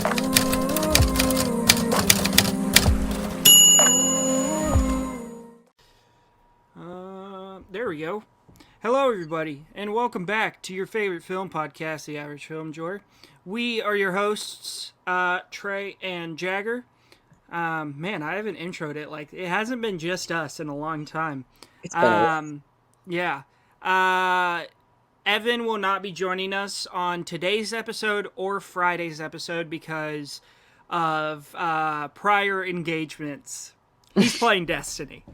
There we go. Hello, everybody, and welcome back to your favorite film podcast, The Average Film Enjoyer. We are your hosts, Trey and Jagger. Man, I haven't introed it. Like, it hasn't been just us in a long time. It's been a while. Yeah. Evan will not be joining us on today's episode or Friday's episode because of prior engagements. He's playing Destiny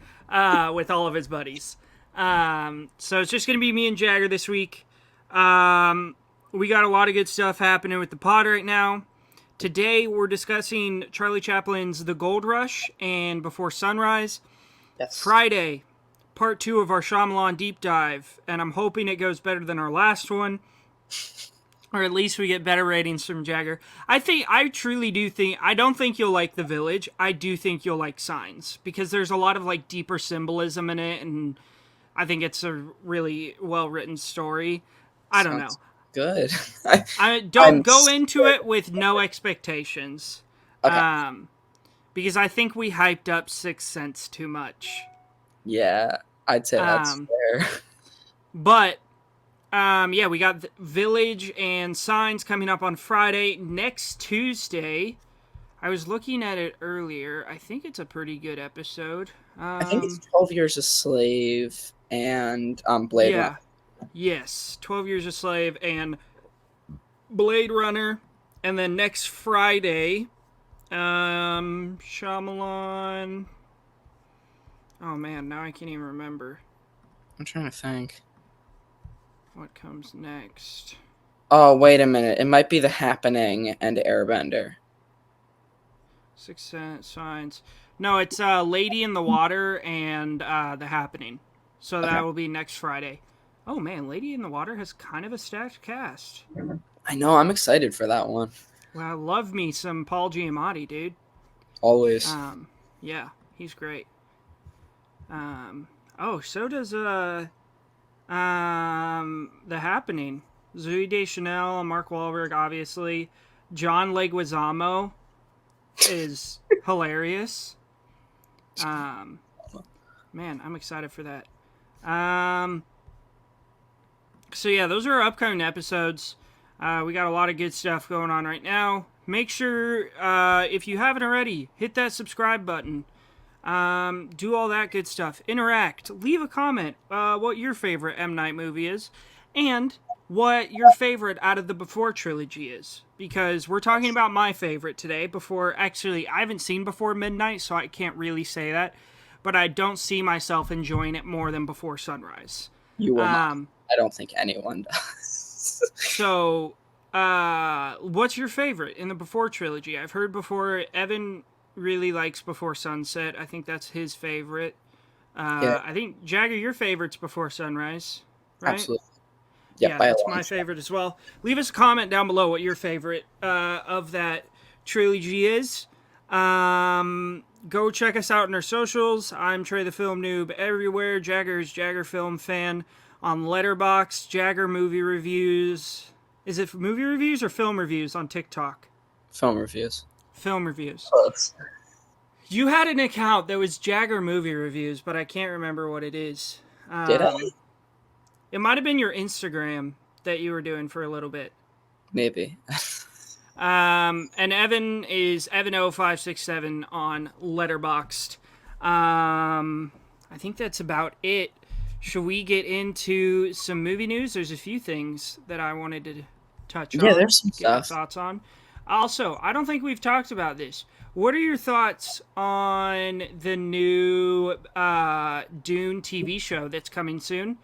with all of his buddies. So it's just going to be me and Jagger this week. We got a lot of good stuff happening with the pod right now. Today we're discussing Charlie Chaplin's The Gold Rush and Before Sunrise. Yes. Friday, part 2 of our Shyamalan deep dive, and I'm hoping it goes better than our last one. Or at least we get better ratings from Jagger. I truly do think, I don't think you'll like The Village. I do think you'll like Signs, because there's a lot of like deeper symbolism in it, and I think it's a really well-written story. I don't know. Good. I don't go into it with no expectations. Okay. Because I think we hyped up Sixth Sense too much. Yeah, I'd say that's fair. But, yeah, we got Village and Signs coming up on Friday. Next Tuesday, I was looking at it earlier. I think it's a pretty good episode. I think it's 12 Years a Slave and Blade Runner. Yes, 12 Years a Slave and Blade Runner. And then next Friday, Shyamalan. Oh man, now I can't even remember. I'm trying to think. What comes next? Oh, wait a minute. It might be The Happening and Airbender. Sixth Sense, Signs. No, it's Lady in the Water and The Happening. So that will be next Friday. Oh man, Lady in the Water has kind of a stacked cast. I know, I'm excited for that one. Well, I love me some Paul Giamatti, dude. Always. Yeah, he's great. So does The Happening. Zooey Deschanel, Mark Wahlberg, obviously. John Leguizamo is hilarious. Man, I'm excited for that. So yeah, those are our upcoming episodes. We got a lot of good stuff going on right now. Make sure, if you haven't already, hit that subscribe button. Do all that good stuff. Interact. Leave a comment what your favorite M. Night movie is. And what your favorite out of the Before trilogy is. Because we're talking about my favorite today. Actually, I haven't seen Before Midnight, so I can't really say that. But I don't see myself enjoying it more than Before Sunrise. You will not. I don't think anyone does. So, what's your favorite in the Before trilogy? I've heard before Evan really likes Before Sunset. I think that's his favorite. Yeah. I think, Jagger, your favorite's Before Sunrise, right? Absolutely. Yeah, that's my favorite as well. Leave us a comment down below what your favorite of that trilogy is. Go check us out on our socials. I'm Trey the Film Noob everywhere. Jagger is Jagger Film Fan on Letterboxd. Jagger Movie Reviews. Is it movie reviews or film reviews on TikTok? Film reviews. Film reviews. Close. You had an account that was Jagger Movie Reviews, but I can't remember what it is. Did I? It might have been your Instagram that you were doing for a little bit. Maybe. And Evan is Evan0567 on Letterboxd. I think that's about it. Should we get into some movie news? There's a few things that I wanted to touch on. Yeah, there's some get stuff. Thoughts on. Also, I don't think we've talked about this. What are your thoughts on the new Dune TV show that's coming soon?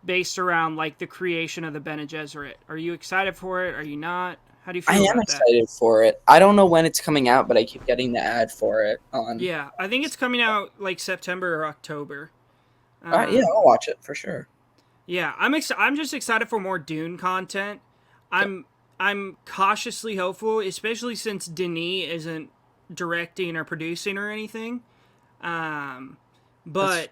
Based around like the creation of the Bene Gesserit. Are you excited for it? Are you not? How do you feel I am excited for it. I don't know when it's coming out, but I keep getting the ad for it on. Yeah, I think it's coming out like September or October. Yeah, I'll watch it for sure. Yeah, I'm just excited for more Dune content. I'm cautiously hopeful, especially since Denis isn't directing or producing or anything. But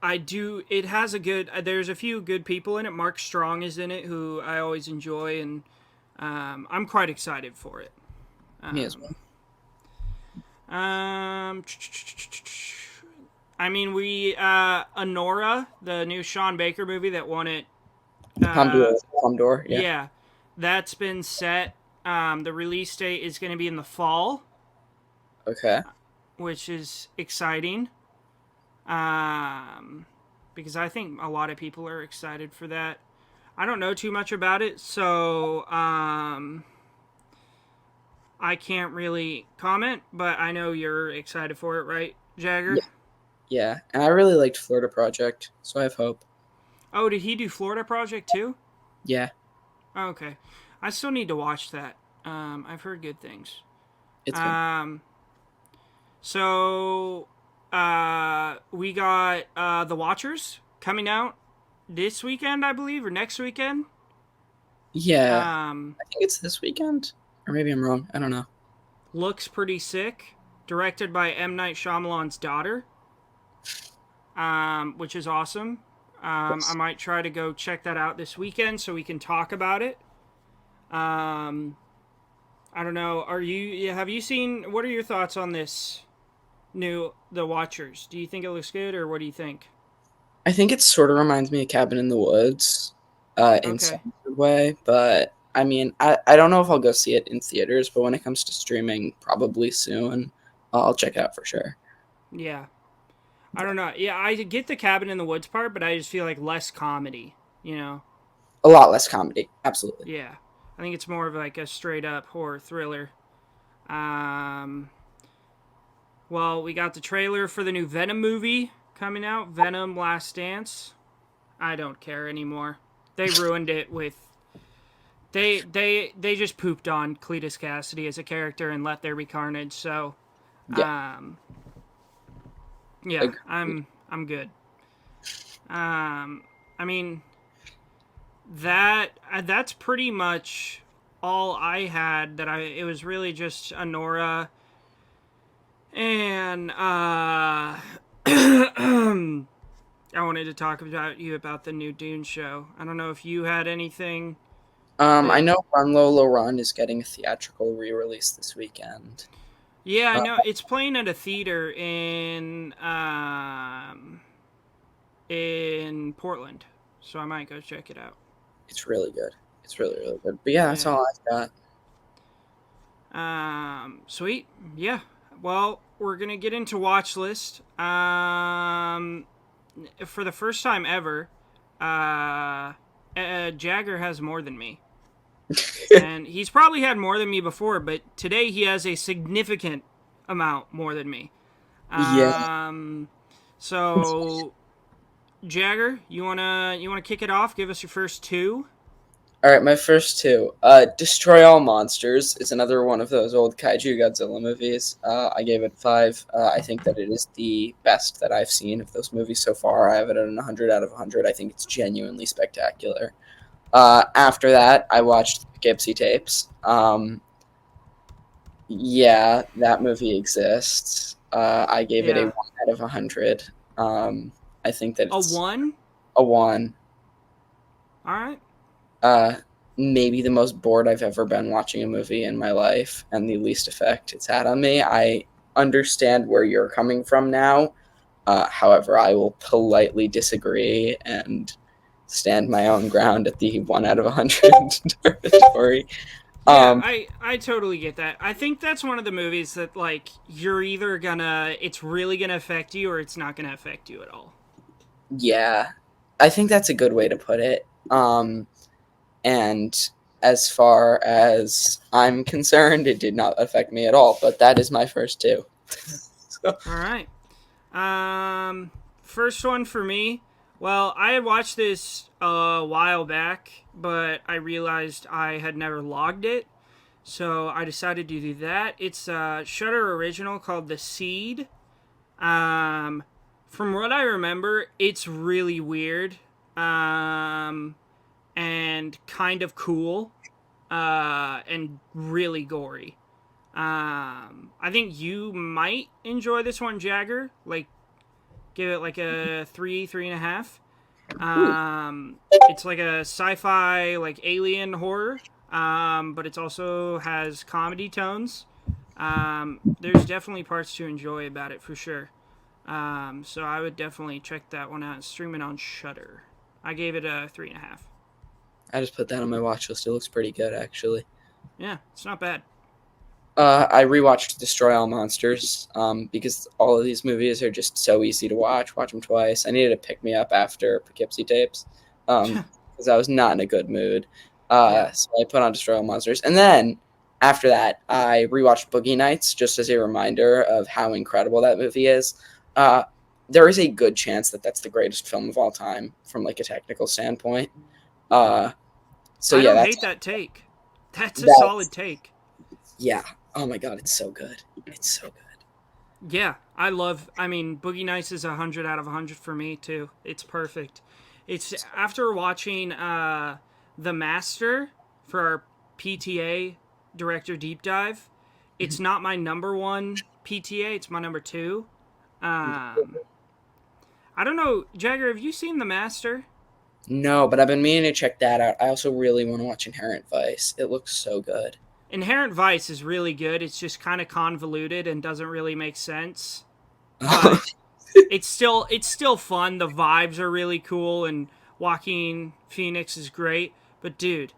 it has there's a few good people in it. Mark Strong is in it, who I always enjoy, and I'm quite excited for it. Me as well. Um, I mean, Honora, the new Sean Baker movie that won it. Uh, Palm Door, yeah. yeah, that's been set. The release date is going to be in the fall, Okay. which is exciting. Um, because I think a lot of people are excited for that. I don't know too much about it, so I can't really comment. But I know you're excited for it, right, Jagger? Yeah, yeah. And I really liked Florida Project, so I have hope. Oh, did he do Florida Project too? Yeah, Oh, okay, I still need to watch that. I've heard good things. it's good. Um, so we got The Watchers coming out this weekend, I believe, or next weekend. Yeah, Um, I think it's this weekend, or maybe I'm wrong. I don't know. looks pretty sick. Directed by M. Night Shyamalan's daughter, which is awesome. I Yes. might try to go check that out this weekend so we can talk about it. Um, I don't know. Have you seen? What are your thoughts on this new The Watchers? Do you think it looks good, or what do you think? I think it sort of reminds me of Cabin in the Woods, in Okay. some good way. But I mean, I don't know if I'll go see it in theaters, but when it comes to streaming, probably soon. I'll check it out for sure. Yeah. I don't know. Yeah, I get the cabin in the woods part, but I just feel like less comedy, you know? A lot less comedy, absolutely. Yeah. I think it's more of like a straight up horror thriller. Um, well, we got the trailer for the new Venom movie coming out, Venom Last Dance. I don't care anymore. They ruined it with they just pooped on Cletus Cassidy as a character and let there be carnage. So, Yeah, um, yeah, agreed. I'm good. I mean, that's pretty much all I had. That I it was really just Honora and I wanted to talk about you about the new Dune show. I don't know if you had anything I that. know Run Lola Run is getting a theatrical re-release this weekend. Yeah, I Uh, know it's playing at a theater in Portland, so I might go check it out. it's really good. It's really really good. But yeah, that's Yeah. all I've got. Sweet. Yeah. Well, we're gonna get into watch list. For the first time ever, Jagger has more than me, and he's probably had more than me before, but today he has a significant amount more than me. Yeah. Um, so Jagger, you wanna kick it off? Give us your first two. All right, my first two. Destroy All Monsters is another one of those old kaiju Godzilla movies. I gave it 5. I think that it is the best that I've seen of those movies so far. I have it at 100 out of 100. I think it's genuinely spectacular. After that, I watched the Poughkeepsie tapes. Yeah, that movie exists. I gave it a Yeah, 1 out of 100. I think that a it's one. a 1. All right. Uh, Maybe the most bored I've ever been watching a movie in my life, and the least effect it's had on me. I understand where you're coming from now. However, I will politely disagree and stand my own ground at the 1 out of 100 territory. Yeah, Um, I totally get that. I think that's one of the movies that like you're either gonna it's really gonna affect you or it's not gonna affect you at all. yeah, I think that's a good way to put it. And as far as I'm concerned, it did not affect me at all. But that is my first two. So, All right. Um, first one for me. Well, I had watched this a while back, but I realized I had never logged it, so I decided to do that. It's a Shutter original called The Seed. Um, from what I remember, it's really weird. And kind of cool. And really gory. I think you might enjoy this one, Jagger. Like, give it like a 3, 3.5. ooh, It's like a sci-fi, like alien horror. but it also has comedy tones. There's definitely parts to enjoy about it for sure. So I would definitely check that one out. It's streaming on Shudder. I gave it a 3.5. I just put that on my watch list. It looks pretty good, actually. Yeah, it's not bad. I rewatched Destroy All Monsters because all of these movies are just so easy to watch. Watch them twice. I needed to pick me up after Poughkeepsie tapes because I was not in a good mood. Yeah. So I put on Destroy All Monsters. And then after that, I rewatched Boogie Nights just as a reminder of how incredible that movie is. Uh, there is a good chance that that's the greatest film of all time from like a technical standpoint. Uh, so I yeah, don't that's hate that take. That's a that's solid take. yeah. Oh my god, it's so good. It's so good. Yeah, I mean, Boogie Nights is 100 out of 100 for me, too. It's perfect. It's after watching The Master for our PTA director deep dive. It's not my number one PTA, it's my number two. Um, I don't know, Jagger, have you seen The Master? No, but I've been meaning to check that out. I also really want to watch Inherent Vice. It looks so good. Inherent Vice is really good. It's just kind of convoluted and doesn't really make sense. But it's still fun. The vibes are really cool, and Joaquin Phoenix is great. But dude,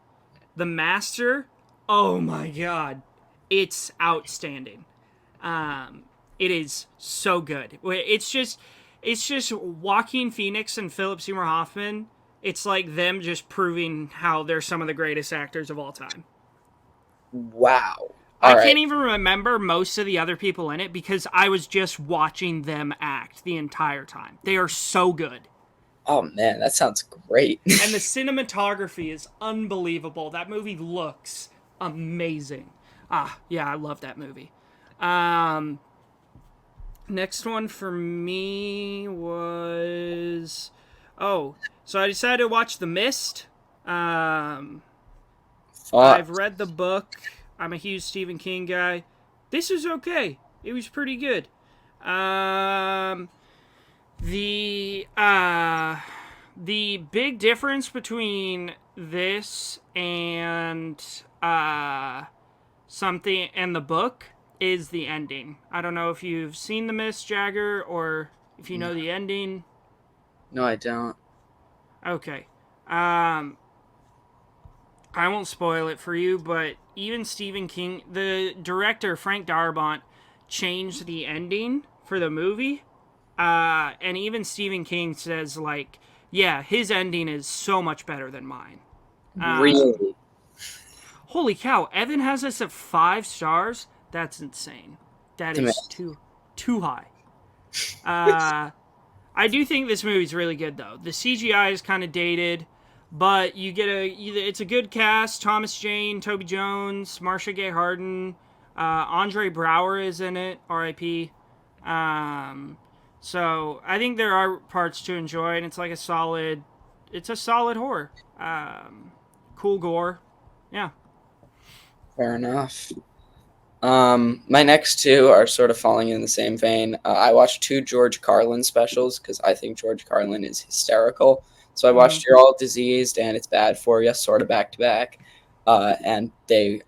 the Master, oh my god, it's outstanding. Um, it is so good. It's just Joaquin Phoenix and Philip Seymour Hoffman. It's like them just proving how they're some of the greatest actors of all time. Wow. I All right. can't even remember most of the other people in it because I was just watching them act the entire time. They are so good. Oh man, that sounds great. And the cinematography is unbelievable. That movie looks amazing. Yeah, I love that movie. Um, Next one for me was. Oh, so I decided to watch The Mist. Um, Fuck. I've read the book. I'm a huge Stephen King guy. This was okay. It was pretty good. Um, the the big difference between this and something and the book is the ending. I don't know if you've seen The Mist, Jagger, or if you know the ending. No, I don't. Okay. Um, I won't spoil it for you, but even Stephen King, the director Frank Darabont, changed the ending for the movie. And even Stephen King says like, yeah, his ending is so much better than mine. Um, Really? Holy cow! Evan has us at 5 stars. That's insane. That The is Mist. too high. Uh, I do think this movie's really good though. The CGI is kind of dated, but it's a good cast. Thomas Jane, Toby Jones, Marcia Gay Harden, Andre Brower is in it. R.I.P. So I think there are parts to enjoy, and it's a solid horror. Cool gore. Yeah. Fair enough. My next two are sort of falling in the same vein. I watched two George Carlin specials because I think George Carlin is hysterical. So I Mm-hmm. watched You're All Diseased and It's Bad For You, sort of back to back. And they're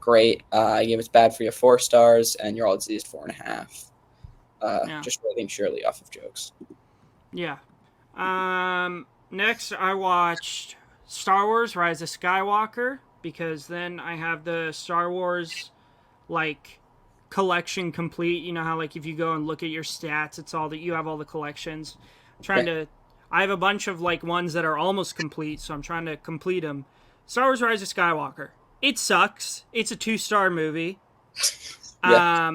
great. I gave It's Bad For You 4 stars and You're All Diseased 4.5. Yeah. Just rating Shirley off of jokes. Yeah. Next, I watched Star Wars: Rise of Skywalker because then I have the Star Wars like collection complete. You know how like if you go and look at your stats, it's all that you have all the collections. I'm trying Yeah. to. I have a bunch of like ones that are almost complete, so I'm trying to complete them. Star Wars: Rise of Skywalker. It sucks. It's a 2 star movie. Yeah.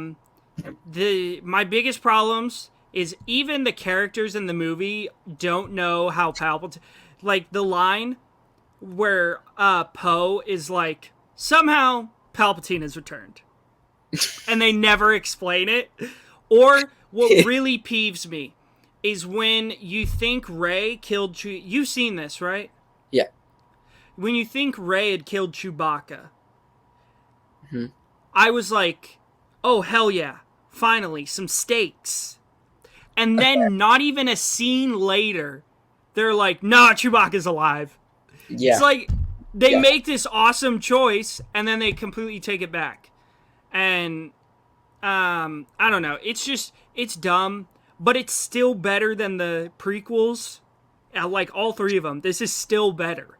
My biggest problems is even the characters in the movie don't know how Palpatine. Like the line where Poe is like, somehow Palpatine has returned, and they never explain it. Or what really peeves me is when you think Rey killed You've seen this, right? Yeah. When you think Rey had killed Chewbacca, Hmm. I was like, oh hell yeah, finally some stakes. And then not even a scene later, they're like, nah, Chewbacca's alive. Yeah. It's like, they Yes. make this awesome choice and then they completely take it back. And I don't know. It's dumb, but it's still better than the prequels. Like all three of them, this is still better.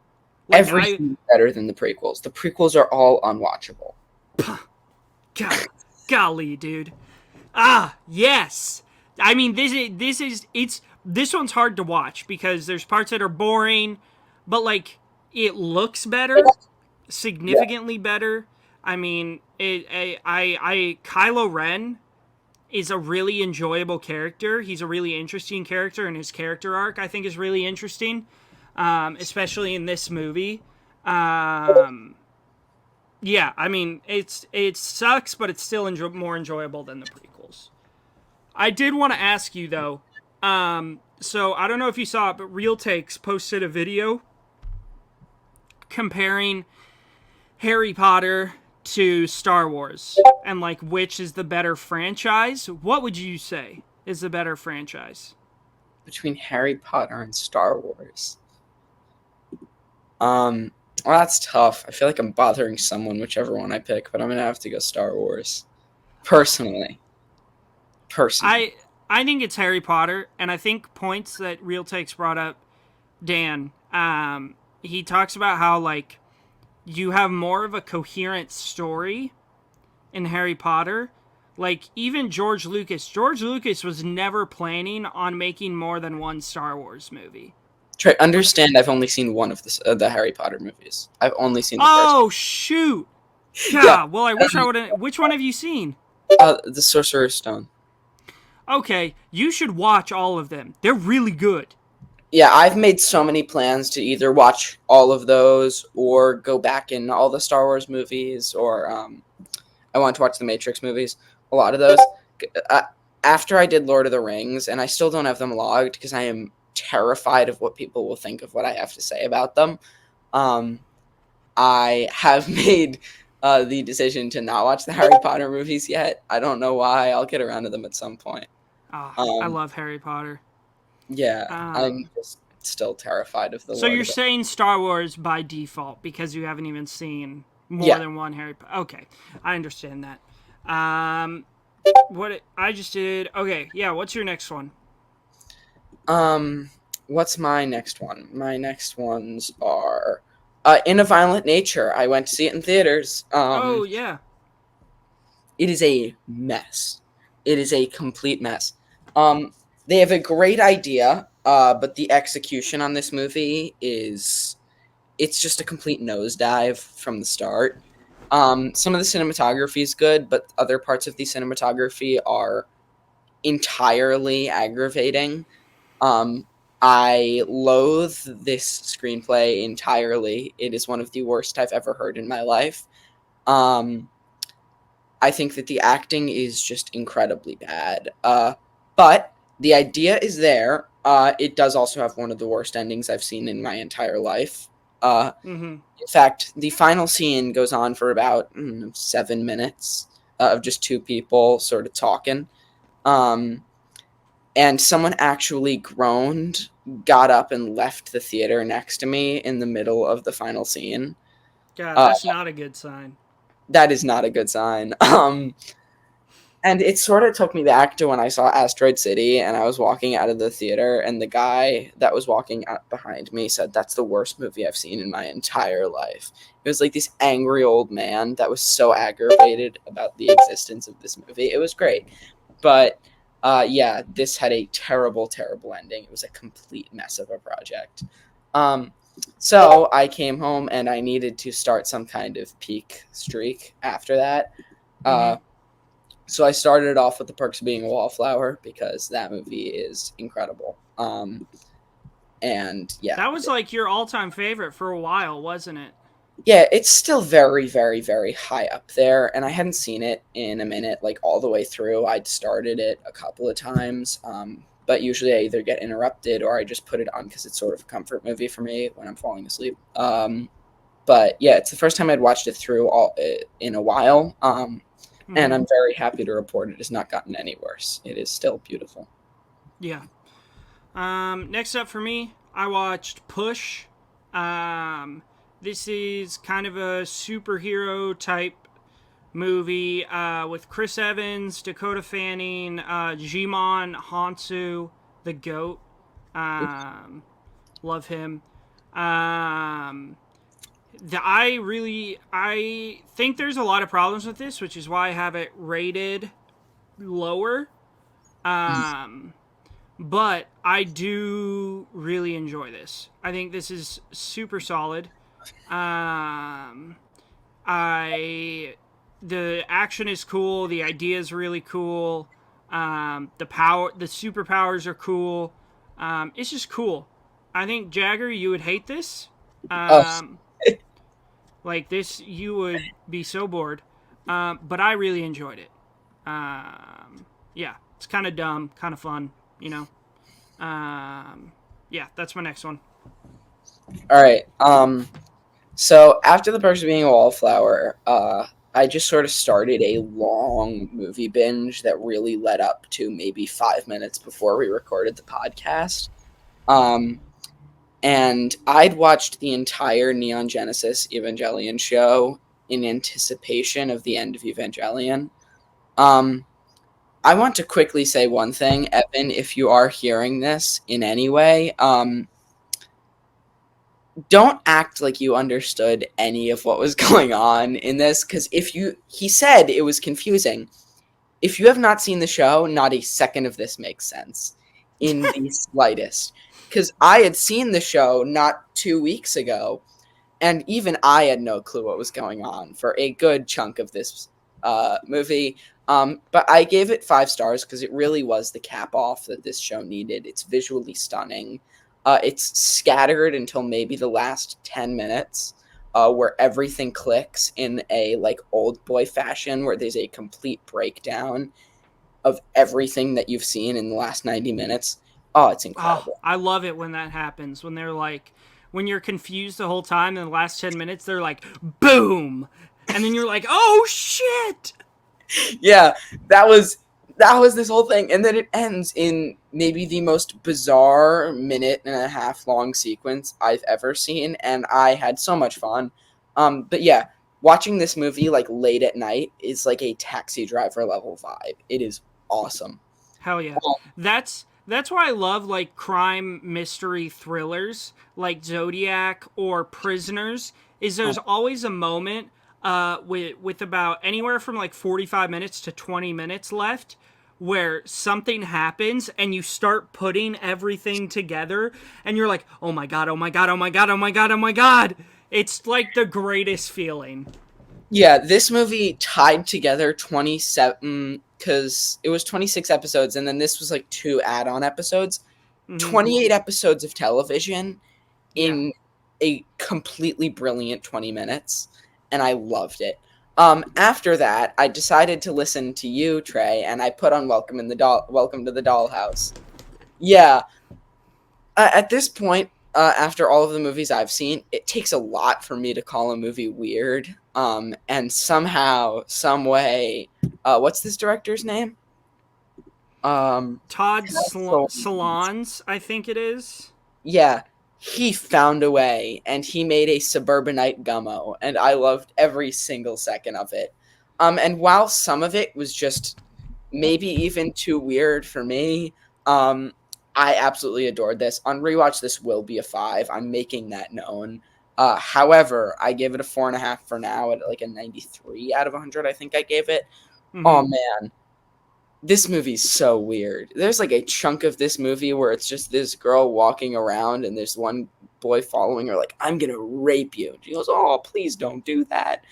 Like I, Everything's better than the prequels. The prequels are all unwatchable. God, golly, dude. Ah, yes. I mean, this one's hard to watch because there's parts that are boring, but like it looks better, Yeah. significantly better. I mean, Kylo Ren is a really enjoyable character. He's a really interesting character, and his character arc I think is really interesting, especially in this movie. Um, yeah, I mean it sucks, but it's still more enjoyable than the prequels. I did want to ask you though. So I don't know if you saw it, but Real Takes posted a video comparing Harry Potter to Star Wars and like which is the better franchise. What would you say is the better franchise? Between Harry Potter and Star Wars. Um, well, that's tough. I feel like I'm bothering someone, whichever one I pick, but I'm gonna have to go Star Wars. Personally. Personally. I I think it's Harry Potter, and I think points that Real Takes brought up, Dan. He talks about how like you have more of a coherent story in Harry Potter. Like even George Lucas was never planning on making more than one Star Wars movie. Trey, understand I've only seen one of the Harry Potter movies. I've only seen the first Oh shoot! one. Yeah, God, well I wish I would have. Which one have you seen? the Sorcerer's Stone. Okay, you should watch all of them. They're really good. Yeah, I've made so many plans to either watch all of those or go back in all the Star Wars movies, or I want to watch the Matrix movies. A lot of those. Uh, After I did Lord of the Rings, and I still don't have them logged because I am terrified of what people will think of what I have to say about them. Um, I have made the decision to not watch the Harry Potter movies yet. I don't know why. I'll get around to them at some point. Ah, I Um, love Harry Potter. yeah, I'm Um, just still terrified of the so Lord you're of the. saying Star Wars by default because you haven't even seen more Yeah. than one Harry Potter. Okay, I understand that. Um, I just did. Okay, yeah. What's your next one? Um, what's my next one? My next ones are In a Violent Nature. I went to see it in theaters. Oh yeah. It is a mess. It is a complete mess. Um, they have a great idea, but the execution on this movie is it's just a complete nosedive from the start. Some of the cinematography is good, but other parts of the cinematography are entirely aggravating. Um, I loathe this screenplay entirely. It is one of the worst I've ever heard in my life. Um, I think that the acting is just incredibly bad. But the idea is there. It does also have one of the worst endings I've seen in my entire life. Mm-hmm. In fact, the final scene goes on for about 7 minutes of just two people sort of talking. Um, and someone actually groaned, got up, and left the theater next to me in the middle of the final scene. God, Uh, that's not a good sign. that is not a good sign. And it sort of took me back to when I saw Asteroid City and I was walking out of the theater, and the guy that was walking out behind me said, "That's the worst movie I've seen in my entire life." It was like this angry old man that was so aggravated about the existence of this movie. It was great. But yeah, this had a terrible, terrible ending. It was a complete mess of a project. Um, so I came home and I needed to start some kind of peak streak after that. Mm-hmm. Uh, so I started off with The Perks of Being a Wallflower because that movie is incredible. And yeah, That was like your all-time favorite for a while, wasn't it? yeah, it's still very, very, very high up there. And I hadn't seen it in a minute, like all the way through. I'd started it a couple of times, but usually I either get interrupted or I just put it on because it's sort of a comfort movie for me when I'm falling asleep. But yeah, it's the first time I'd watched it through all in a while. And Mm-hmm. I'm very happy to report it has not gotten any worse. It is still beautiful. Yeah. Next up for me, I watched Push. Um, This is kind of a superhero type movie with Chris Evans, Dakota Fanning, Jimon Hansu, the goat. Um, love him. Um, I think there's a lot of problems with this, which is why I have it rated lower. Um, but I do really enjoy this. I think this is super solid. Um, I the action is cool. The idea is really cool. The superpowers are cool. It's just cool. I think Jagger, you would hate this. Oh, Um, like this, you would be so bored. But I really enjoyed it. Yeah, it's kind of dumb, kind of fun, you know. Yeah, that's my next one. all right. So after The Perks of Being a Wallflower, I just sort of started a long movie binge that really led up to maybe 5 minutes before we recorded the podcast. Um, and I'd watched the entire Neon Genesis Evangelion show in anticipation of the end of Evangelion. Um, I want to quickly say one thing, Evan, if you are hearing this in any way, don't act like you understood any of what was going on in this, because he said it was confusing. If you have not seen the show, not a second of this makes sense in the slightest. Because I had seen the show not 2 weeks ago, and even I had no clue what was going on for a good chunk of this movie. But I gave it 5 stars because it really was the cap off that this show needed. It's visually stunning. It's scattered until maybe the last 10 minutes, where everything clicks in a like old boy fashion, where there's a complete breakdown of everything that you've seen in the last 90 minutes. Oh, it's Oh, incredible. I love it when that happens. When they're like, when you're confused the whole time, in the last 10 minutes, they're like, boom, and then you're like, oh shit. Yeah, that was this whole thing, and then it ends in maybe the most bizarre minute and a half long sequence I've ever seen, and I had so much fun. But yeah, watching this movie like late at night is like a Taxi Driver level vibe. It is awesome. Hell yeah. Um, That's why I love like crime mystery thrillers like Zodiac or Prisoners. Is there's always a moment with about anywhere from like 45 minutes to 20 minutes left where something happens and you start putting everything together and you're like, "Oh my god, oh my god, oh my god, oh my god, oh my god." It's like the greatest feeling. Yeah, this movie tied together 27 because it was 26 episodes, and then this was like 2 add-on episodes. Mhm. 28 episodes of television Yeah. in a completely brilliant 20 minutes, and I loved it. After that, I decided to listen to you, Trey, and I put on Welcome to the Dollhouse. Yeah, at this point, after all of the movies I've seen, it takes a lot for me to call a movie weird. And somehow, some way, what's this director's name? Todd Castle. Salons, I think it is. Yeah, he found a way, and he made a suburbanite gummo, and I loved every single second of it. And while some of it was just maybe even too weird for me, um, I absolutely adored this. On rewatch, this will be a 5. I'm making that known. However, I gave it a 4.5 for now at like a 93 out of 100. I think I gave it. Oh Mhm. man, this movie's so weird. There's like a chunk of this movie where it's just this girl walking around and there's one boy following her like, I'm gonna rape you. And she goes, oh, please don't do that.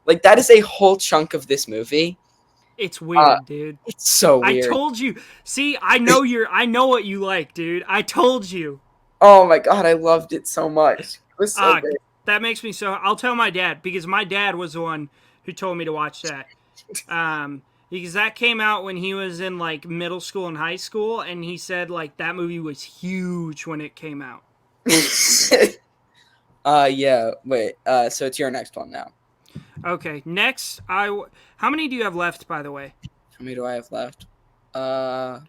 Like that is a whole chunk of this movie. It's Uh weird, dude. it's so I weird. told you. See, I know what you like, dude. I told you. Oh my god, I loved it so much. It was so Ah, great. that makes me so. I'll tell my dad because my dad was the one who told me to watch that. Because that came out when he was in like middle school and high school, and he said like that movie was huge when it came out. Yeah, wait. So it's your next one now. Okay, next, how many do you have left, by the way? How many do I have left? Uh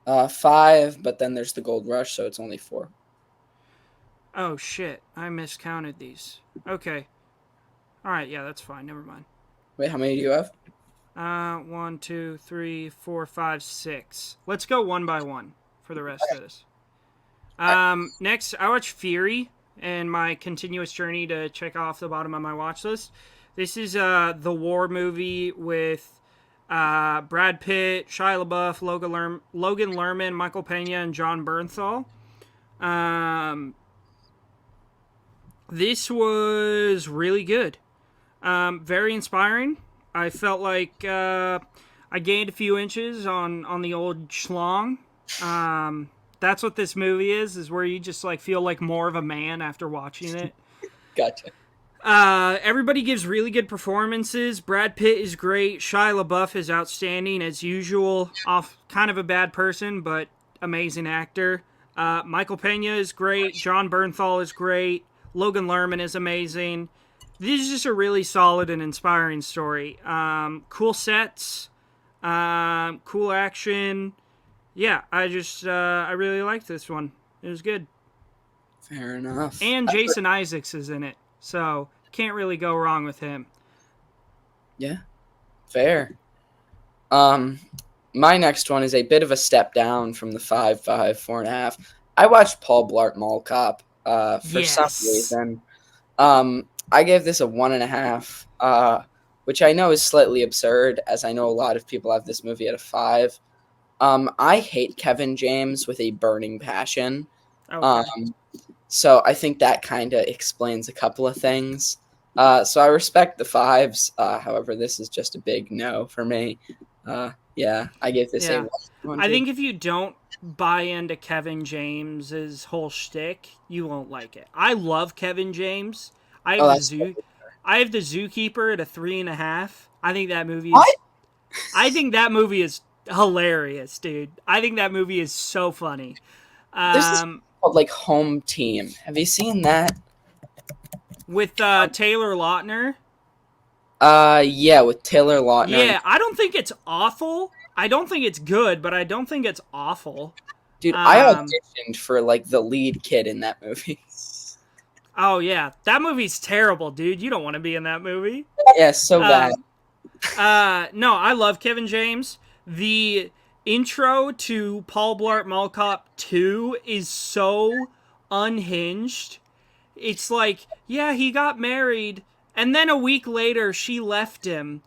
5, but then there's the gold rush, so it's only 4. Oh shit! I miscounted these. Okay. All right. Yeah, that's fine. Never mind. Wait, how many do you have? 1, 2, 3, 4, 5, 6. Let's go one by one for the rest of this. All right. Next, I watched Fury and my continuous journey to check off the bottom of my watch list. This is the war movie with Brad Pitt, Shia LaBeouf, Logan Lerman, Michael Pena, and John Bernthal. This was really good. Very inspiring. I felt like I gained a few inches on the old schlong. That's what this movie is where you just like feel like more of a man after watching it. Gotcha. Everybody gives really good performances. Brad Pitt is great. Shia LaBeouf is outstanding as usual. Off kind of a bad person, but amazing actor. Michael Pena is great. John Bernthal is great. Logan Lerman is amazing. This is just a really solid and inspiring story. Cool sets, cool action. Yeah, I really liked this one. It was good. Fair enough. And Jason Isaacs is in it, so can't really go wrong with him. Yeah, fair. My next one is a bit of a step down from the 5, 5, 4.5. I watched Paul Blart Mall Cop for some reason. I gave this a 1.5, which I know is slightly absurd, as I know a lot of people have this movie at a 5. I hate Kevin James with a burning passion. Okay. So I think that kind of explains a couple of things. So I respect the 5s. However, this is just a big no for me. Yeah, I gave this a 1. I think if you don't buy into Kevin James's whole shtick, you won't like it. I love Kevin James. I have the Zookeeper at a 3.5. I think that movie is. What? I think that movie is hilarious, dude. I think that movie is so funny. This is called like Home Team. Have you seen that? With Taylor Lautner. Yeah, with Taylor Lautner. Yeah, I don't think it's awful. I don't think it's good, but I don't think it's awful. Dude, I auditioned for like the lead kid in that movie. Oh yeah, that movie's terrible, dude. You don't want to be in that movie. Yeah, so bad. No, I love Kevin James. The intro to Paul Blart Mall Cop 2 is so unhinged. It's like, yeah, he got married, and then a week later, she left him.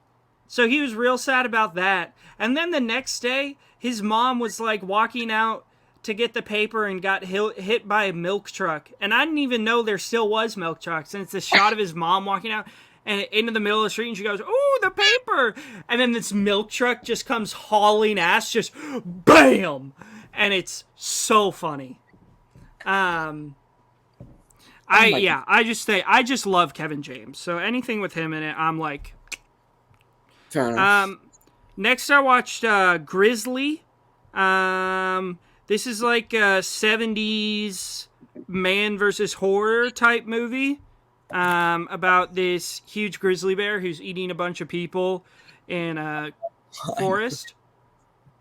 So he was real sad about that. And then the next day, his mom was like walking out to get the paper and got hit by a milk truck. And I didn't even know there still was milk trucks. And it's a shot of his mom walking out and into the middle of the street, and she goes, "Ooh, the paper!" And then this milk truck just comes hauling ass, just BAM! And it's so funny. I just love Kevin James. So anything with him in it, I'm like. Fair enough. Next I watched Grizzly. This is like a 70s man versus horror type movie. About this huge grizzly bear who's eating a bunch of people in a forest.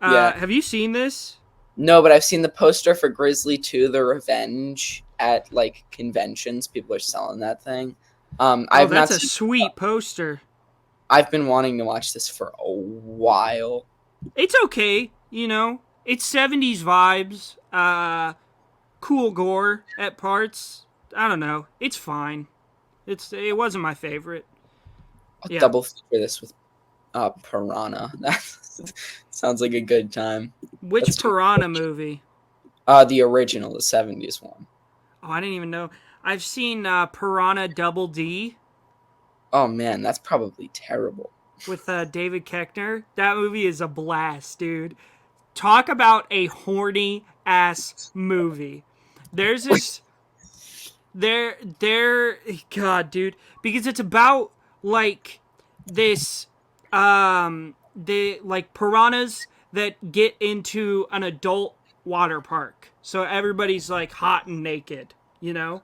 Yeah. Have you seen this? No, but I've seen the poster for Grizzly 2: The Revenge at like conventions. People are selling that thing. That's a sweet poster. I've been wanting to watch this for a while. It's okay, you know. It's 70s vibes. Cool gore at parts. I don't know. It's fine. It wasn't my favorite. I'll double feature this with Piranha. That sounds like a good time. Which Piranha movie? The original, the 70s one. Oh, I didn't even know. I've seen Piranha Double D. Oh man, that's probably terrible. With David Koechner. That movie is a blast, dude. Talk about a horny ass movie. There's this God, dude, because it's about like this like piranhas that get into an adult water park. So everybody's like hot and naked, you know?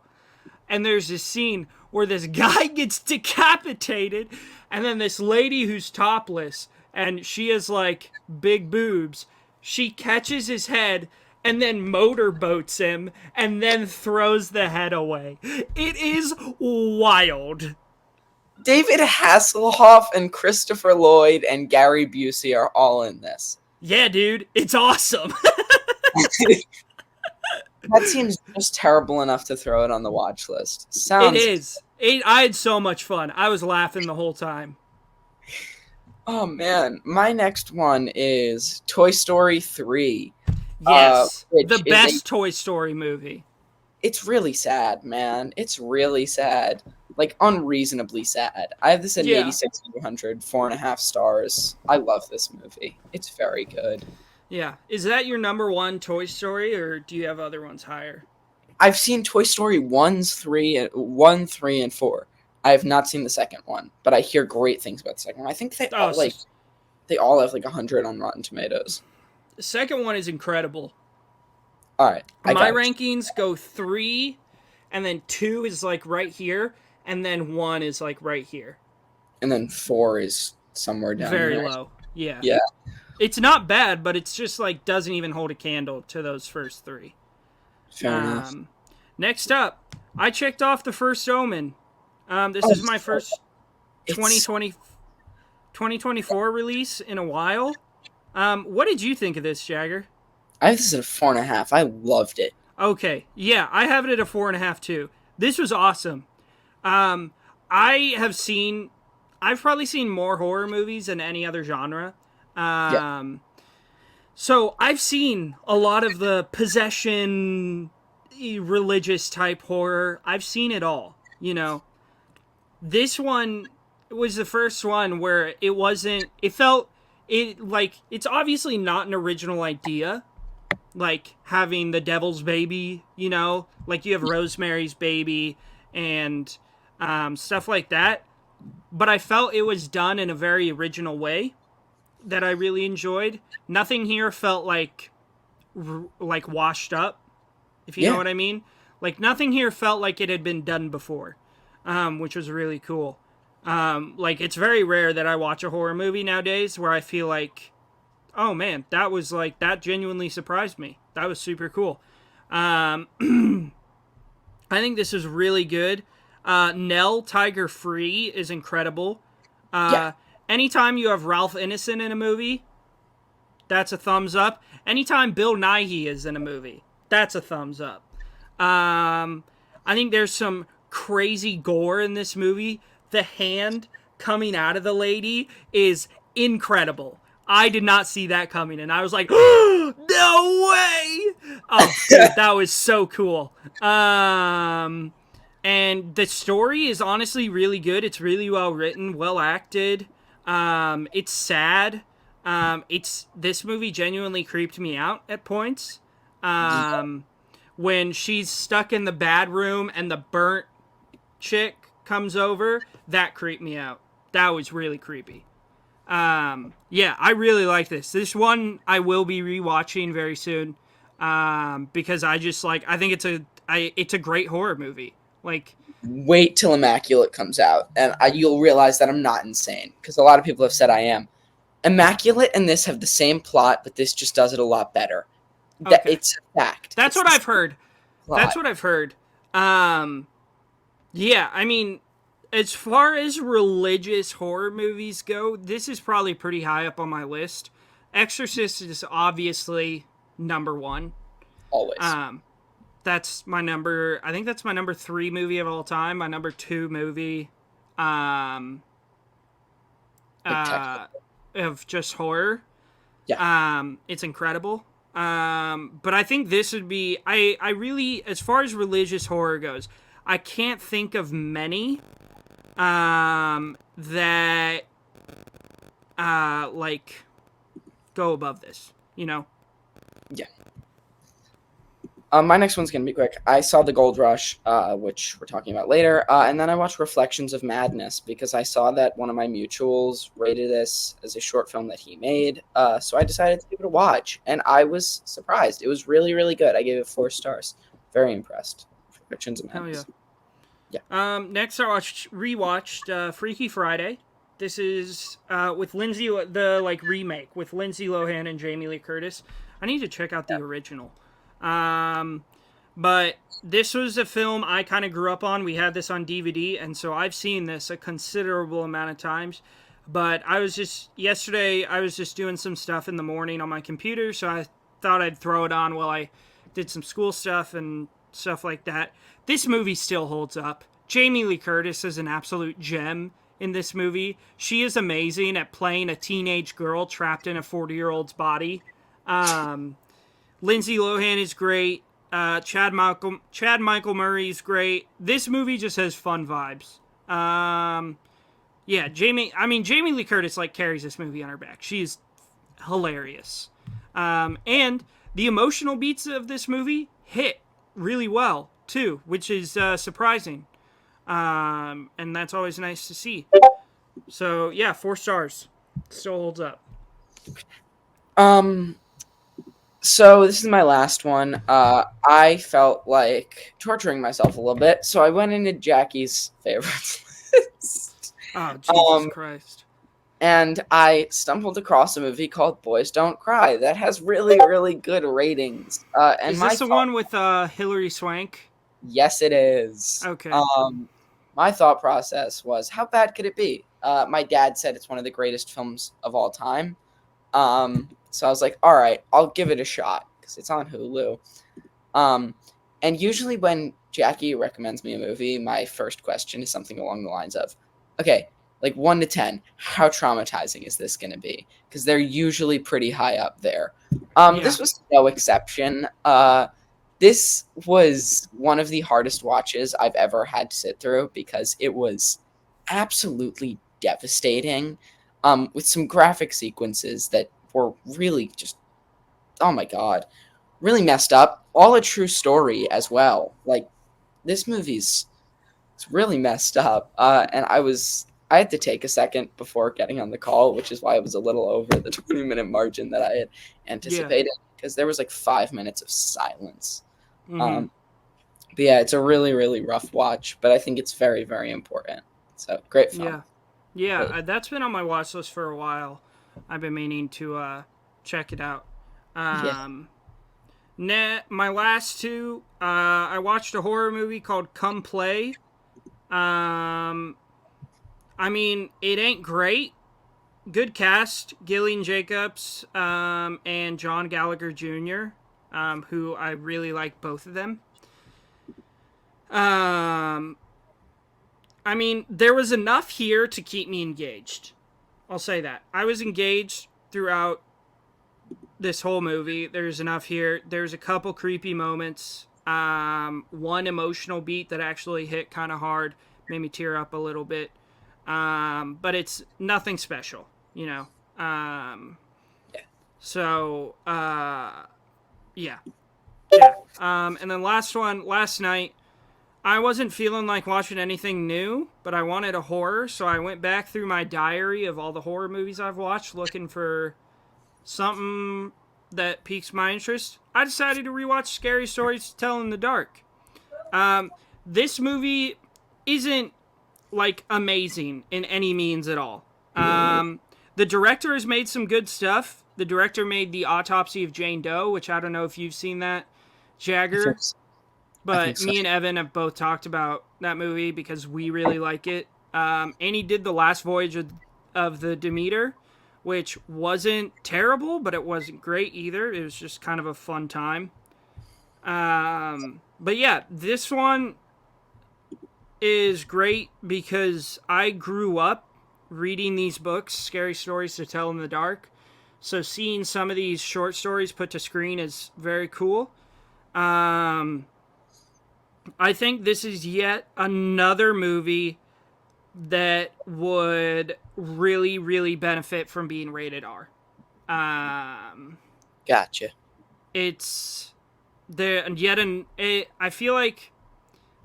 And there's this scene where this guy gets decapitated, and then this lady who's topless, and she has like big boobs, she catches his head and then motorboats him and then throws the head away. It is wild. David Hasselhoff and Christopher Lloyd and Gary Busey are all in this. Yeah, dude, it's awesome. That seems just terrible enough to throw it on the watch list. It is. I had so much fun. I was laughing the whole time. Oh man, my next one is Toy Story 3. Yes, the best Toy Story movie. It's really sad, man. It's really sad. Like, unreasonably sad. I have this at 86 to 100, 4.5 stars. I love this movie. It's very good. Yeah. Is that your number one Toy Story, or do you have other ones higher? I've seen Toy Story 1, 3, and 4. I have not seen the second one, but I hear great things about the second one. I think they all have like 100 on Rotten Tomatoes. The second one is incredible. All right. My rankings go 3, and then 2 is like right here, and then 1 is like right here. And then 4 is somewhere down very there. Low. Yeah. Yeah. It's not bad, but it's just like doesn't even hold a candle to those first 3. Fair enough. Next up, I checked off The First Omen. This is my first 2024 release in a while. What did you think of this, Jagger? I have this at a 4.5. I loved it. Okay, yeah, I have it at a 4.5 too. This was awesome. I've probably seen more horror movies than any other genre. So I've seen a lot of the possession, religious type horror. I've seen it all, you know. This one was the first one where it's obviously not an original idea, like having the devil's baby, you know, like you have Rosemary's Baby and stuff like that. But I felt it was done in a very original way that I really enjoyed. Nothing here felt like washed up, if you know what I mean. Like nothing here felt like it had been done before, which was really cool. Like it's very rare that I watch a horror movie nowadays where I feel like, oh man, that genuinely surprised me. That was super cool. I think this is really good. Nell, Tiger Free is incredible. Anytime you have Ralph Ineson in a movie, that's a thumbs up. Anytime Bill Nighy is in a movie, that's a thumbs up. I think there's some crazy gore in this movie. The hand coming out of the lady is incredible. I did not see that coming, and I was like, oh, no way! Oh, dude, that was so cool. And the story is honestly really good. It's really well written, well acted. It's sad. This movie genuinely creeped me out at points. When she's stuck in the bad room and the burnt chick comes over, that creeped me out. That was really creepy. Yeah, I really like this. This one I will be rewatching very soon. Because I think it's a great horror movie. Like, wait till Immaculate comes out, and you'll realize that I'm not insane, because a lot of people have said I am. Immaculate and this have the same plot, but this just does it a lot better. Okay. It's a fact. That's what I've heard. That's what I've heard. Yeah, I mean, as far as religious horror movies go, this is probably pretty high up on my list. Exorcist is obviously number 1. Always. That's my number. I think that's my number 3 movie of all time. My number 2 movie, of just horror. Yeah. It's incredible. But I think this would be. I really, as far as religious horror goes, I can't think of many. That. Go above this. You know. Yeah. My next one's going to be quick. I saw The Gold Rush, which we're talking about later, and then I watched Reflections of Madness because I saw that one of my mutuals rated this as a short film that he made, so I decided to give it a watch, and I was surprised. It was really, really good. I gave it 4 stars. Very impressed. Reflections of Madness. Hell yeah. Next, I rewatched Freaky Friday. This is with remake with Lindsay Lohan and Jamie Lee Curtis. I need to check out the original. But this was a film I kind of grew up on. We had this on DVD, and so I've seen this a considerable amount of times. But yesterday, I was just doing some stuff in the morning on my computer, so I thought I'd throw it on while I did some school stuff and stuff like that. This movie still holds up. Jamie Lee Curtis is an absolute gem in this movie. She is amazing at playing a teenage girl trapped in a 40-year-old's body. Lindsay Lohan is great. Chad Michael Murray is great. This movie just has fun vibes. Yeah, Jamie Lee Curtis like carries this movie on her back. She's hilarious. And the emotional beats of this movie hit really well too, which is surprising. And that's always nice to see. So yeah, 4 stars. Still holds up. So this is my last one. I felt like torturing myself a little bit, so I went into Jackie's favorites list. Oh, Jesus Christ. And I stumbled across a movie called Boys Don't Cry that has really, really good ratings. And is this the one with Hilary Swank? Yes, it is. Okay. My thought process was, how bad could it be? My dad said it's one of the greatest films of all time. So I was like, all right, I'll give it a shot because it's on Hulu. And usually when Jackie recommends me a movie, my first question is something along the lines of, okay, like 1 to 10, how traumatizing is this going to be? Because they're usually pretty high up there. This was no exception. This was one of the hardest watches I've ever had to sit through because it was absolutely devastating, with some graphic sequences that were really just, oh my God, really messed up. All a true story as well. Like, this movie's it's really messed up. And I had to take a second before getting on the call, which is why I was a little over the 20-minute margin that I had anticipated, because there was like 5 minutes of silence. Mm-hmm. But yeah, it's a really, really rough watch, but I think it's very, very important. So great film. Yeah, that's been on my watch list for a while. I've been meaning to check it out. My last two, I watched a horror movie called Come Play. I mean, it ain't great. Good cast, Gillian Jacobs and John Gallagher Jr., who I really like both of them. I mean, there was enough here to keep me engaged. I'll say that. I was engaged throughout this whole movie. There's enough here. There's a couple creepy moments. One emotional beat that actually hit kind of hard. Made me tear up a little bit. But it's nothing special, you know. So, yeah. And then last night, I wasn't feeling like watching anything new, but I wanted a horror, so I went back through my diary of all the horror movies I've watched, looking for something that piques my interest. I decided to rewatch Scary Stories to Tell in the Dark. This movie isn't like amazing in any means at all. The director has made some good stuff. The director made The Autopsy of Jane Doe, which I don't know if you've seen that, Jagger. But me and Evan have both talked about that movie because we really like it. And he did The Last Voyage of the Demeter, which wasn't terrible, but it wasn't great either. It was just kind of a fun time. But yeah, this one is great because I grew up reading these books, Scary Stories to Tell in the Dark. So seeing some of these short stories put to screen is very cool. I think this is yet another movie that would really, really benefit from being rated R. Gotcha. It's I feel like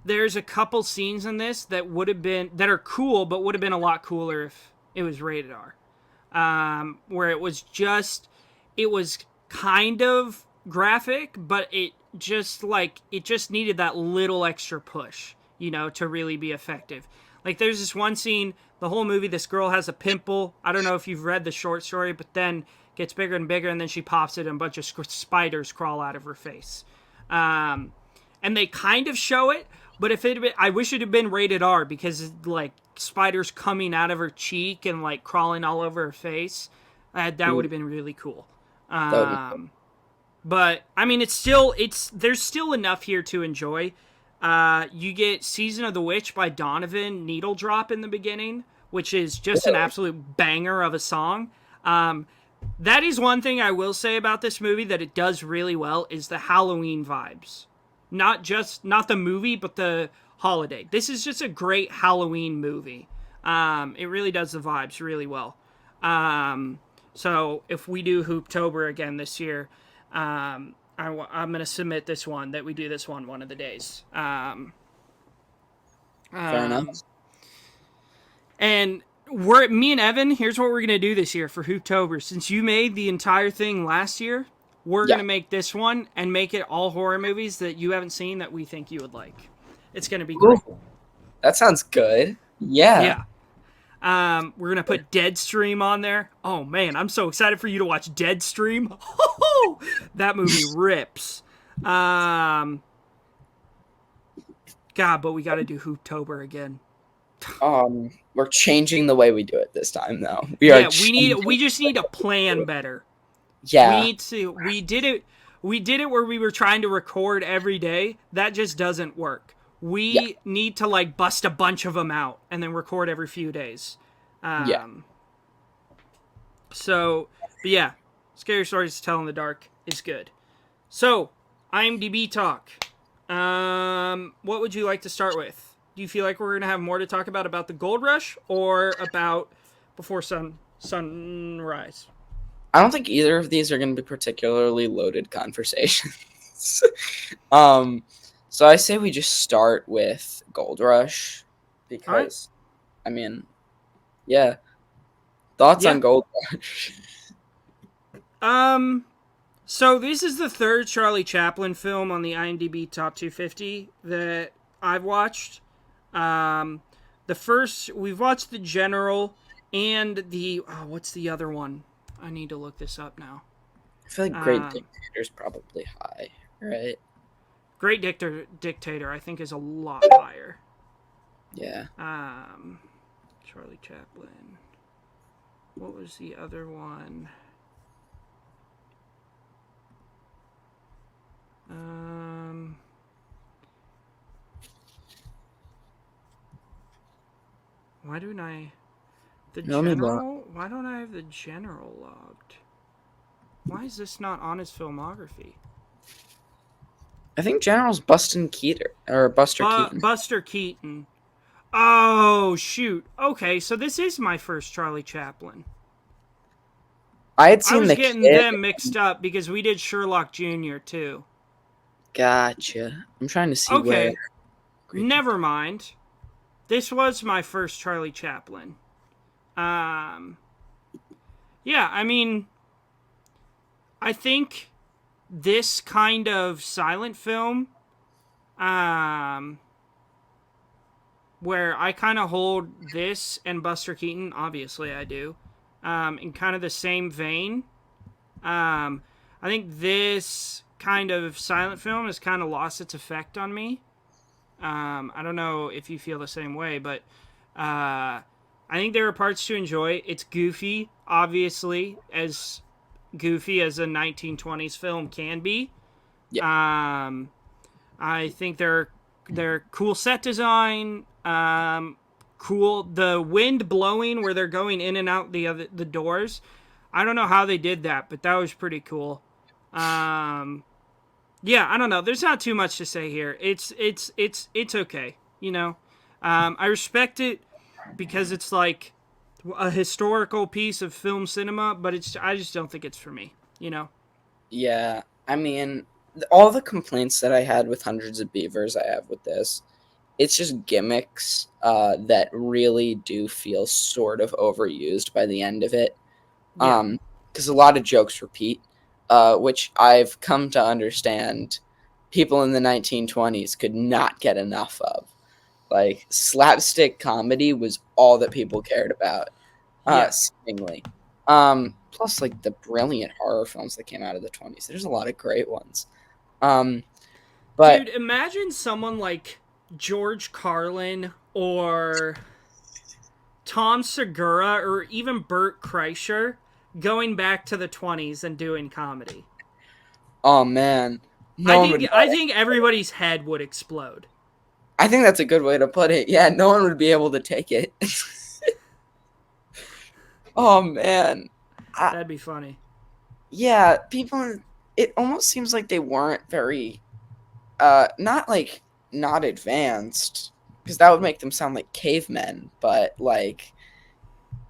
there's a couple scenes in this that are cool, but would have been a lot cooler if it was rated R. Where it was kind of graphic, but it just needed that little extra push, to really be effective. Like, there's this one scene, the whole movie, this girl has a pimple. I don't know if you've read the short story, but then gets bigger and bigger, and then she pops it, and a bunch of spiders crawl out of her face. And they kind of show it, but if it had been, I wish it had been rated R because like spiders coming out of her cheek and like crawling all over her face, that would Ooh, have been really cool. that would be cool. But I mean, there's still enough here to enjoy. You get Season of the Witch by Donovan Needle Drop in the beginning, which is just an Really? absolute banger of a song. That is one thing I will say about this movie that it does really well is the Halloween vibes. Not the movie, but the holiday. This is just a great Halloween movie. It really does the vibes really well. So if we do Hooptober again this year, I'm gonna submit this one that we do this one of the days. Fair enough. And me and Evan. Here's what we're gonna do this year for Hooptober. Since you made the entire thing last year, we're Yeah. gonna make this one and make it all horror movies that you haven't seen that we think you would like. It's gonna be great. Ooh, that sounds good. Yeah. Yeah. We're gonna put Deadstream on there. Oh man, I'm so excited for you to watch Deadstream. That movie rips. God, but we got to do Hooptober again. We're changing the way we do it this time, though. Yeah, we just need to plan better. Yeah. We did it where we were trying to record every day. That just doesn't work. Yeah. We need to like bust a bunch of them out and then record every few days. Yeah. So, but yeah, Scary Stories to Tell in the Dark is good. So, IMDb talk. What would you like to start with? Do you feel like we're gonna have more to talk about the Gold Rush or about Before Sunrise? I don't think either of these are going to be particularly loaded conversations. So I say we just start with Gold Rush because, I mean, yeah. Thoughts Yeah. on Gold Rush? So this is the third Charlie Chaplin film on the IMDb Top 250 that I've watched. The first we've watched The General and what's the other one? I need to look this up now. I feel like Great Dictator's probably high, right? Great Dictator, I think, is a lot higher. Yeah. Charlie Chaplin. What was the other one? Why don't I the General? Why don't I have The General logged? Why is this not on his filmography? I think General's Buster Keaton. Buster Keaton. Oh shoot. Okay, so this is my first Charlie Chaplin. I had seen was getting them mixed up because we did Sherlock Jr. too. Gotcha. I'm trying to see Okay. where. Never mind. This was my first Charlie Chaplin. Yeah, I mean, I think this kind of silent film, where I kind of hold this and Buster Keaton, obviously I do, in kind of the same vein. I think this kind of silent film has kind of lost its effect on me. I don't know if you feel the same way, but I think there are parts to enjoy. It's goofy, obviously, as goofy as a 1920s film can be. Yeah. I think they're cool set design. Cool the wind blowing where they're going in and out the doors. I don't know how they did that, but that was pretty cool. Yeah, I don't know. There's not too much to say here. It's okay. You know, I respect it because it's like a historical piece of film cinema, but I just don't think it's for me. You know. Yeah, I mean, all the complaints that I had with Hundreds of Beavers, I have with this. It's just gimmicks that really do feel sort of overused by the end of it. Yeah. Because a lot of jokes repeat. Which I've come to understand people in the 1920s could not get enough of. Like, slapstick comedy was all that people cared about, seemingly. Plus, like, the brilliant horror films that came out of the 20s. There's a lot of great ones. But Dude, imagine someone like George Carlin or Tom Segura or even Bert Kreischer going back to the 20s and doing comedy. oh man, I no one would think know I it. think everybody's head would explode. I think that's a good way to put it. Yeah, no one would be able to take it. Oh man. I, That'd be funny. yeah, people, it almost seems like they weren't very not like not advanced, because that would make them sound like cavemen, but like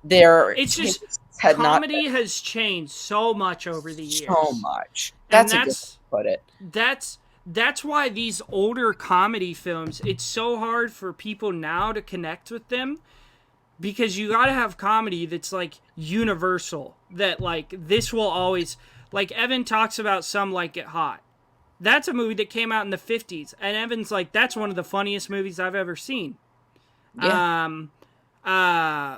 their It's just tastes had not comedy has changed so much over the so years. much. And That's a good way that's to put it. that's that's why these older comedy films, it's so hard for people now to connect with them because you got to have comedy that's like universal, that like this will always, like Evan talks about Some Like It Hot. That's a movie that came out in the 50s and Evan's like that's one of the funniest movies I've ever seen. Yeah. Um uh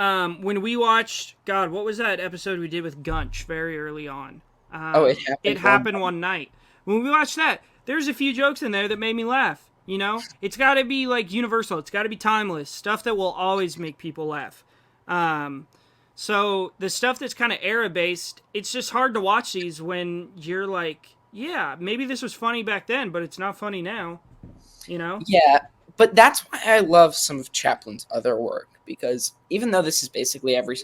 when we watched, God, what was that episode we did with Gunch very early on? Oh, it It happened happened one night. When we watched that, there's a few jokes in there that made me laugh. You know, it's got to be like universal. It's got to be timeless stuff that will always make people laugh. Um, so the stuff that's kind of era based, it's just hard to watch these when you're like, yeah, maybe this was funny back then, but it's not funny now. You know? Yeah, but that's why I love some of Chaplin's other work, because even though this is basically every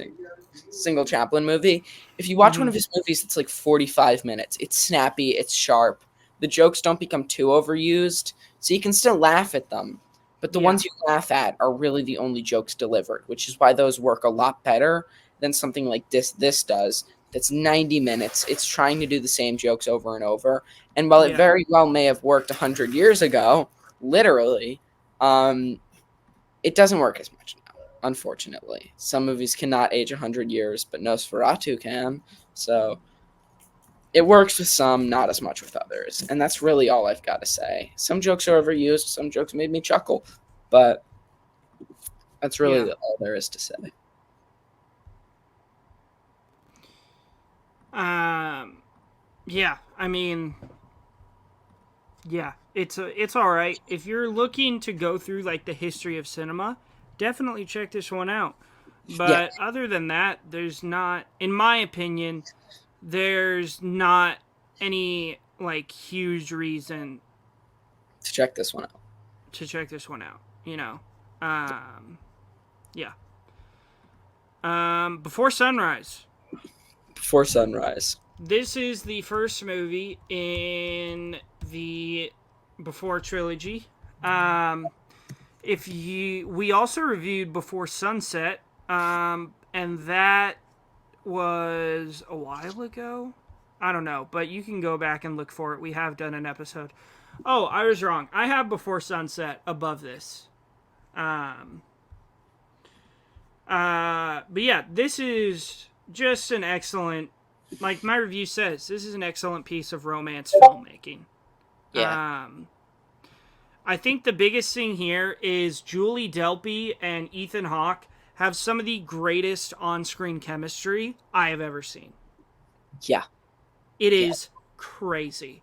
single Chaplin movie, if you watch one Mm-hmm. of his movies, it's like 45 minutes. It's snappy, it's sharp. The jokes don't become too overused, so you can still laugh at them. But the Yeah. ones you laugh at are really the only jokes delivered, which is why those work a lot better than something like this does. That's 90 minutes. It's trying to do the same jokes over and over. And while it Yeah. very well may have worked 100 years ago, literally, um, it doesn't work as much now, unfortunately. Some movies cannot age 100 years, but Nosferatu can. So it works with some, not as much with others. And that's really all I've got to say. Some jokes are overused, some jokes made me chuckle, but that's Yeah. really all there is to say. Um, yeah. I mean, yeah, it's all right. If you're looking to go through like the history of cinema, definitely check this one out. Yeah, But other than that, there's not, in my opinion, there's not any like huge reason to check this one out. to check this one out. You know, um, yeah. Before Sunrise. Before Sunrise. This is the first movie in the Before trilogy. Um, if you, we also reviewed Before Sunset, and that was a while ago. I don't know, but you can go back and look for it. We have done an episode. Oh, I was wrong. I have Before Sunset above this. Um, but yeah, this is just an excellent, like my review says, this is an excellent piece of romance filmmaking. Yeah. I think the biggest thing here is Julie Delpy and Ethan Hawke have some of the greatest on-screen chemistry I have ever seen. Yeah. It is crazy.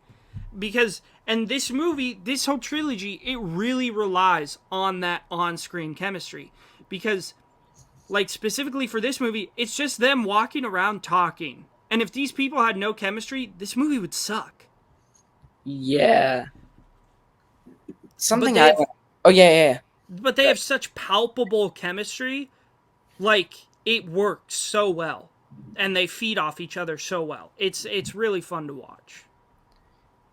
Because, and this movie, this whole trilogy, it really relies on that on-screen chemistry. Because, like, specifically for this movie, it's just them walking around talking. And if these people had no chemistry, this movie would suck. Yeah. But Something they I. have, Oh, yeah. but they have such palpable chemistry, like it works so well, and they feed off each other so well. It's really fun to watch.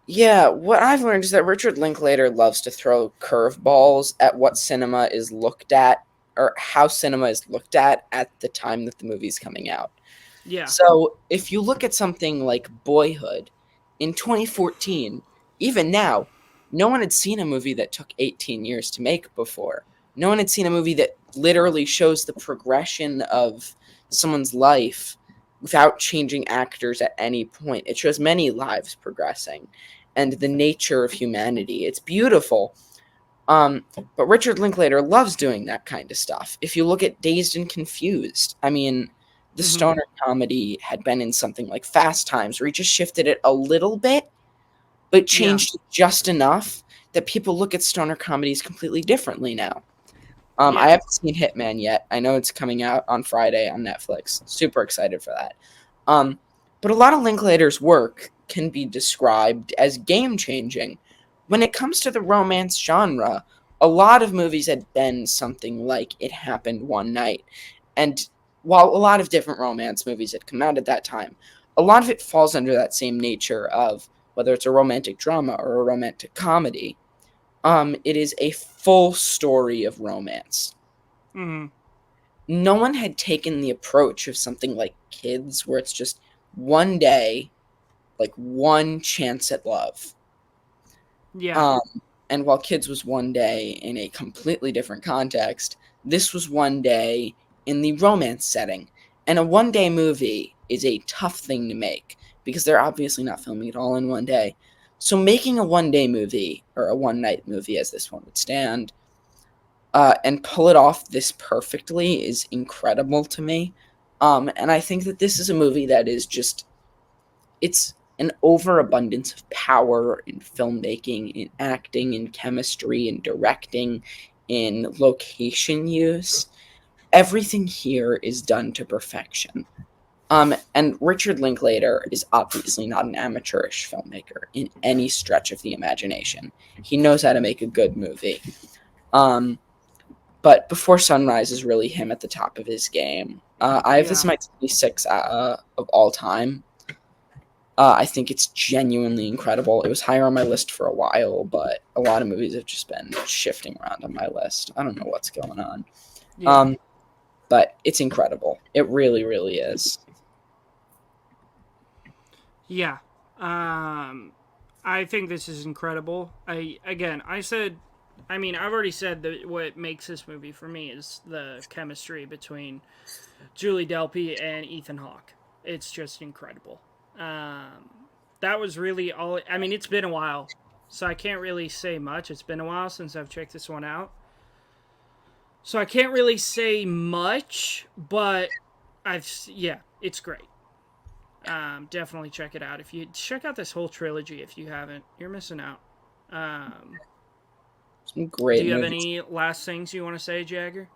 Yeah, what I've learned is that Richard Linklater loves to throw curveballs at what cinema is looked at, or how cinema is looked at the time that the movie's coming out. Yeah. So if you look at something like Boyhood in 2014, even now, no one had seen a movie that took 18 years to make before. No one had seen a movie that literally shows the progression of someone's life without changing actors at any point. It shows many lives progressing and the nature of humanity. It's beautiful. But Richard Linklater loves doing that kind of stuff. If you look at Dazed and Confused, I mean, the stoner comedy had been in something like Fast Times, where he just shifted it a little bit, but Yeah. changed it just enough that people look at stoner comedies completely differently now. I Yeah. haven't seen Hitman yet. I know it's coming out on Friday on Netflix. Super excited for that. Um, but a lot of Linklater's work can be described as game changing. When it comes to the romance genre, a lot of movies had been something like It Happened One Night. And while a lot of different romance movies had come out at that time, a lot of it falls under that same nature of whether it's a romantic drama or a romantic comedy. It is a full story of romance. Mm-hmm. No one had taken the approach of something like Kids, where it's just one day, like one chance at love. Yeah. Um, and while Kids was one day in a completely different context, this was one day in the romance setting. And a one day movie is a tough thing to make because they're obviously not filming it all in one day. So making a one day movie, or a one night movie as this one would stand, and pull it off this perfectly is incredible to me. And I think that this is a movie that is just, it's an overabundance of power in filmmaking, in acting, in chemistry, in directing, in location use. Everything here is done to perfection. And Richard Linklater is obviously not an amateurish filmmaker in any stretch of the imagination. He knows how to make a good movie. Um, but Before Sunrise is really him at the top of his game. I have this Yeah. in my 26 of all time. I think it's genuinely incredible. It was higher on my list for a while, but a lot of movies have just been shifting around on my list. I don't know what's going on. Yeah. Um, but it's incredible. It really, really is. Yeah. Um, I think this is incredible. I've already said that what makes this movie for me is the chemistry between Julie Delpy and Ethan Hawke. It's just incredible. Um, that was really all. I mean, it's been a while, so I can't really say much. It's been a while since I've checked this one out, so I can't really say much. But yeah, it's great. Definitely check it out. If you check out this whole trilogy, if you haven't, you're missing out. Um, Some do great you have movies. any last things you want to say, Jagger?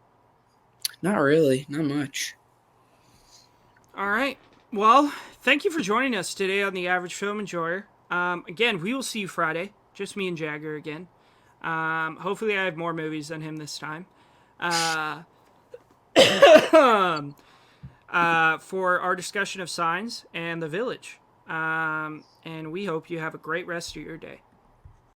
Not really. Not much. All right. Well, thank you for joining us today on the Average Film Enjoyer. Again, we will see you Friday. Just me and Jagger again. Hopefully, I have more movies than him this time. Uh, for our discussion of Signs and The Village. And we hope you have a great rest of your day.